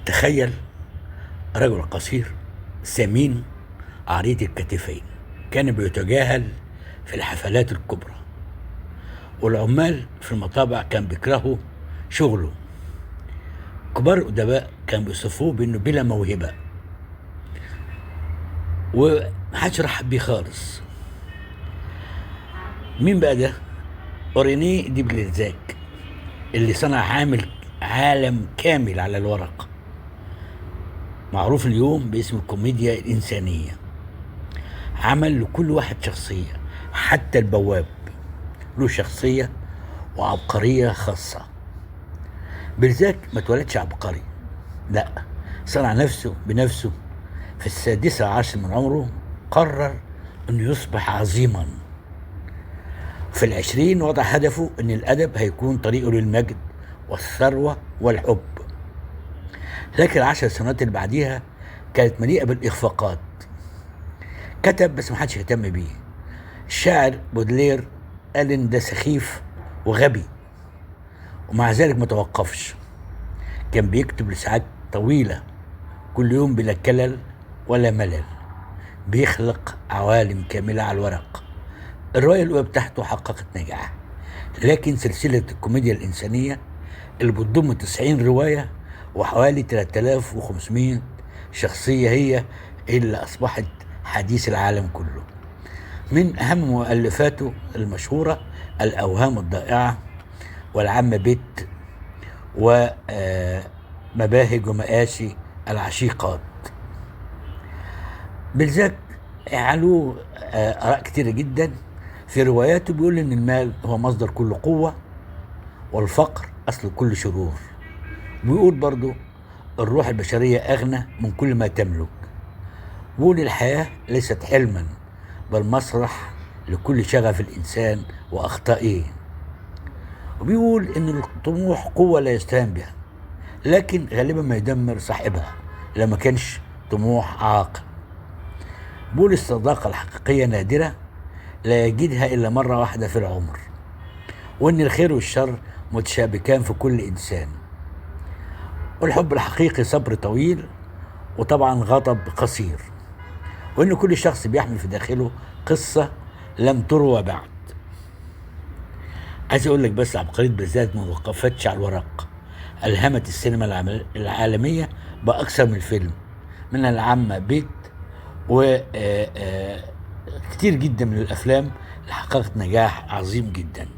تخيل رجل قصير سمين عريض الكتفين كان بيتجاهل في الحفلات الكبرى، والعمال في المطابع كان بيكرهوا شغله. كبار الأدباء كانوا بيصفوه بأنه بلا موهبة ومحدش رحب بيه خالص. مين بقى ده؟ أورينيه دي بليزاك، اللي صنع عالم كامل على الورق، معروف اليوم باسم الكوميديا الإنسانية. عمل لكل واحد شخصية، حتى البواب له شخصية وعبقرية خاصة. بلزاك ما اتولدش عبقري، لا، صنع نفسه بنفسه. في 16 من عمره قرر انه يصبح عظيما. في 20 وضع هدفه ان الادب هيكون طريقه للمجد والثروة والحب. لكن 10 سنوات اللي بعديها كانت مليئة بالاخفاقات. كتب بس محدش يهتم بيه. الشاعر بودلير قال ان ده سخيف وغبي، ومع ذلك ما توقفش. كان بيكتب لساعات طويلة كل يوم بلا كلل ولا ملل، بيخلق عوالم كاملة على الورق. الرواية الأولى بتاعته حققت نجاح، لكن سلسلة الكوميديا الإنسانية اللي بتضم 90 رواية وحوالي 3500 شخصية هي اللي أصبحت حديث العالم كله. من أهم مؤلفاته المشهورة الأوهام الضائعة، والعم بيت، ومباهج ومآسي العشيقات. بلزاك له آراء كتيرة جدا. في رواياته بيقول إن المال هو مصدر كل قوة، والفقر أصل كل شرور. بيقول برضو الروح البشرية أغنى من كل ما تملك. بيقول الحياة ليست حلما بل مسرح لكل شغف الإنسان وأخطائه. وبيقول إن الطموح قوة لا يستهان بها، لكن غالبا ما يدمر صاحبها لما كانش طموح عاقل. بيقول الصداقة الحقيقية نادرة، لا يجدها إلا مرة واحدة في العمر، وإن الخير والشر متشابكان في كل إنسان، والحب الحقيقي صبر طويل وطبعا غضب قصير، وإن كل شخص بيحمل في داخله قصة لم تروى بعد. عايز أقول لك بس عبقرية بلزاك ما وقفتش على الورق، ألهمت السينما العالمية بأكثر من فيلم، من العم بيت وكتير جدا من الأفلام اللي حققت نجاح عظيم جدا.